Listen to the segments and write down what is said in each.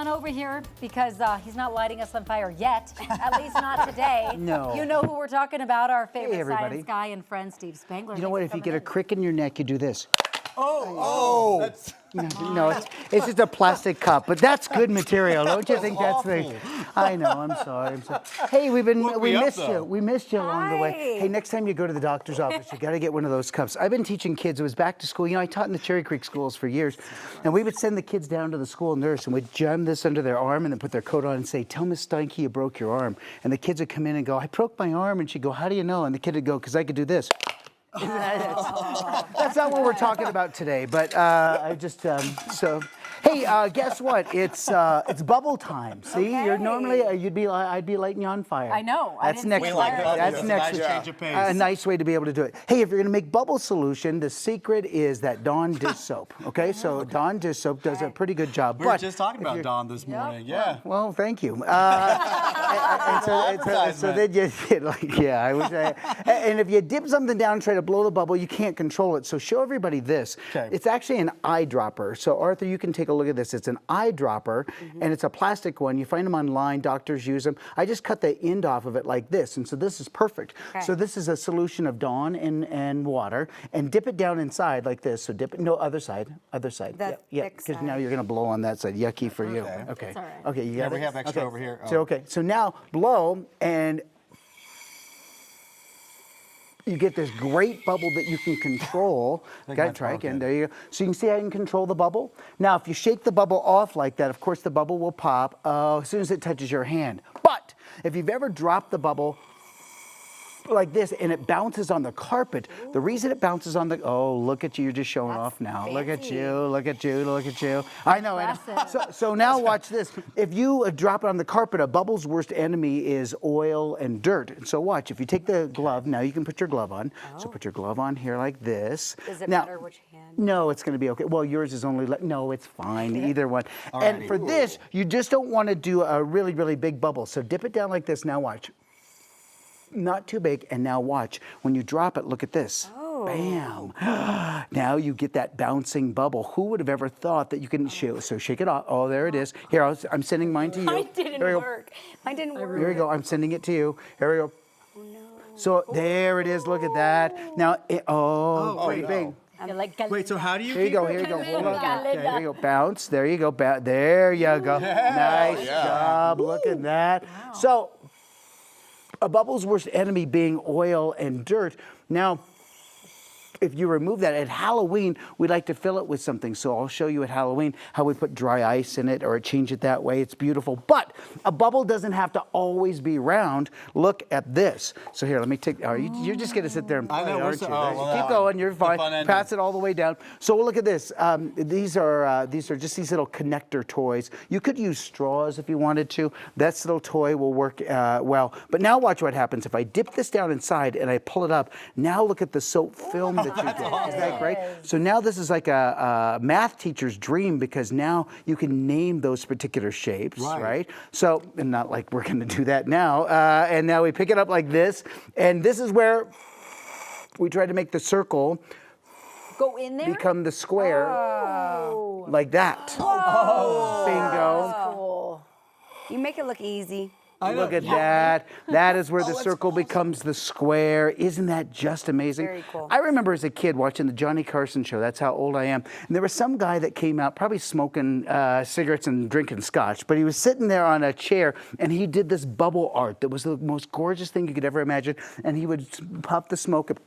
on over here because he's not lighting us on fire yet, at least not today. No. You know who we're talking about, our favorite everybody. science guy and friend, Steve Spangler. You know what? If you get a crick in your neck, you do this. Oh! That's, no, it's just a plastic cup, but that's good material. Don't you think that's the? I know. I'm sorry. Hey, we missed you. We missed you along the way. Hey, next time you go to the doctor's office, you got to get one of those cups. I've been teaching kids. It was back to school. You know, I taught in the Cherry Creek schools for years, and we would send the kids down to the school nurse, and we'd jam this under their arm and then put their coat on and say, "Tell Miss Steinke you broke your arm." And the kids would come in and go, "I broke my arm," and she'd go, "How do you know?" And the kid would go, "Because I could do this." That's not what we're talking about today, but I just so. Hey, guess what? It's bubble time. See, you're normally I'd be lighting you on fire. I know. That's next. We like bubbles. That's next. Change of pace. A nice way to be able to do it. Hey, if you're going to make bubble solution, the secret is that Dawn dish soap. Okay, so Dawn dish soap does a pretty good job. We were just talking about Dawn this morning. Yeah. Well, thank you. So then you I wish and if you dip something down and try to blow the bubble, you can't control it. So show everybody this. Okay. It's actually an eyedropper. So Arthur, you can take a look at this. It's an eyedropper, and it's a plastic one. You find them online. Doctors use them. I just cut the end off of it like this, and so this is perfect. Okay. So this is a solution of Dawn and water, and dip it down inside like this. So dip it. No, other side. That Yeah, because now you're going to blow on that side. Yucky for you. Okay. That's all right. Okay. You got we it? have extra over here. So so now blow and. You get this great bubble that you can control. Got to try again. There you go. So you can see how you can control the bubble. Now, if you shake the bubble off like that, of course the bubble will pop as soon as it touches your hand. But if you've ever dropped the bubble like this and it bounces on the carpet, the reason it bounces on the look at you, you're just showing off now. Fancy. Look at you, look at you, look at you. I know. So now watch this. If you drop it on the carpet, a bubble's worst enemy is oil and dirt. So watch, if you take the glove, now you can put your glove on. So put your glove on here like this. Does it now, matter which hand? No, it's going to be okay. Well, yours is only, no, it's fine, either one. And for this, you just don't want to do a really, really big bubble. So dip it down like this. Now watch. Not too big, and now watch. When you drop it, look at this. Bam. Now you get that bouncing bubble. Who would have ever thought that you can so shake it off. Oh, there it is. Here, I'm sending mine to you. Mine didn't work. Mine didn't work. Here we go. I'm sending it to you. Here we go. Oh, no. So there it is. Look at that. Now, pretty big. Wait, so how do you Here you go, here you go. Hold on. There you go. Bounce. There you go. There you go. Nice job. Look at that. Wow. So, a bubble's worst enemy being oil and dirt. Now, if you remove that, at Halloween, we like to fill it with something. So I'll show you at Halloween how we put dry ice in it or change it that way. It's beautiful. But a bubble doesn't have to always be round. Look at this. So here, let me take, you're just going to sit there and play, aren't you? Keep going, you're fine. Pass it all the way down. So look at this. These are just these little connector toys. You could use straws if you wanted to. That little toy will work well. But now watch what happens. If I dip this down inside and I pull it up, now look at the soap film that you get. Isn't that great? So now this is like a math teacher's dream because now you can name those particular shapes, right? So, and not like we're going to do that now. And now we pick it up like this. And this is where we try to make the circle go in there, become the square like that. Bingo. That's cool. You make it look easy. Look at that. That is where the circle becomes the square. Isn't that just amazing? Very cool. I remember as a kid watching the Johnny Carson show. That's how old I am. And there was some guy that came out probably smoking cigarettes and drinking scotch, but he was sitting there on a chair and he did this bubble art that was the most gorgeous thing you could ever imagine. And he would puff the smoke up,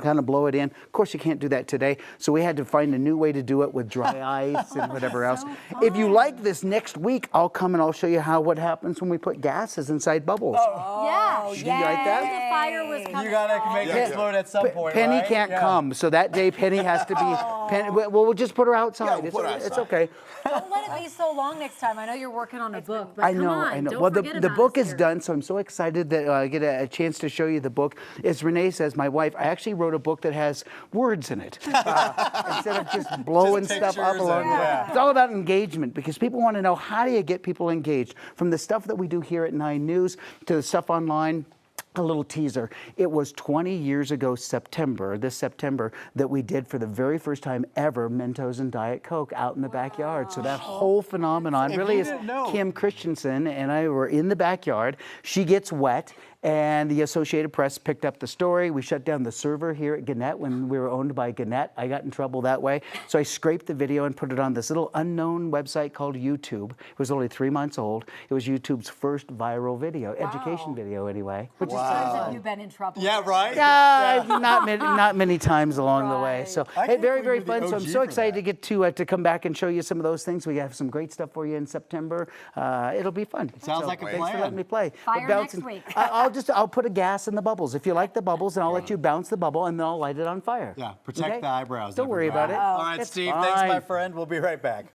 kind of blow it in. Of course, you can't do that today, so we had to find a new way to do it with dry ice and whatever else. If you like this, next week I'll come and I'll show you what happens when we put gases inside bubbles. Yeah. You like that? The fire was coming. You gotta make it explode at some point. Penny right? can't come, so that day Penny has to be. Penny, well, we'll just put her outside. It's okay. Don't let it be so long next time. I know you're working on a book, but I know, come on, I know. Don't Well, forget the about book us is here. done, so I'm so excited that I get a chance to show you the book. As Renee says, my wife, I actually wrote a book that has words in it instead of just blowing stuff up along the way. It's all about engagement because people want to know how do you get people engaged, from the stuff that we do here at 9 News to the stuff online. a little teaser. It was 20 years ago this September, that we did for the very first time ever Mentos and Diet Coke out in the backyard. So that whole phenomenon really is Kim Christensen and I were in the backyard. She gets wet. And the Associated Press picked up the story. We shut down the server here at Gannett when we were owned by Gannett. I got in trouble that way. So I scraped the video and put it on this little unknown website called YouTube. It was only 3 months old. It was YouTube's first viral video, education video anyway. Which times have you been in trouble? Yeah, right? Not many times along the way. So I hey, can't very, believe very you're the fun. So I'm OG so for excited that. to get to come back and show you some of those things. We have some great stuff for you in September. It'll be fun. Sounds like a Thanks for plan. letting me play. Fire But next week. I'll put a gas in the bubbles. If you like the bubbles, and I'll let you bounce the bubble, and then I'll light it on fire. Yeah, protect Okay? the eyebrows. Don't worry about it. All right, It's Steve, thanks, my fine. friend. We'll be right back.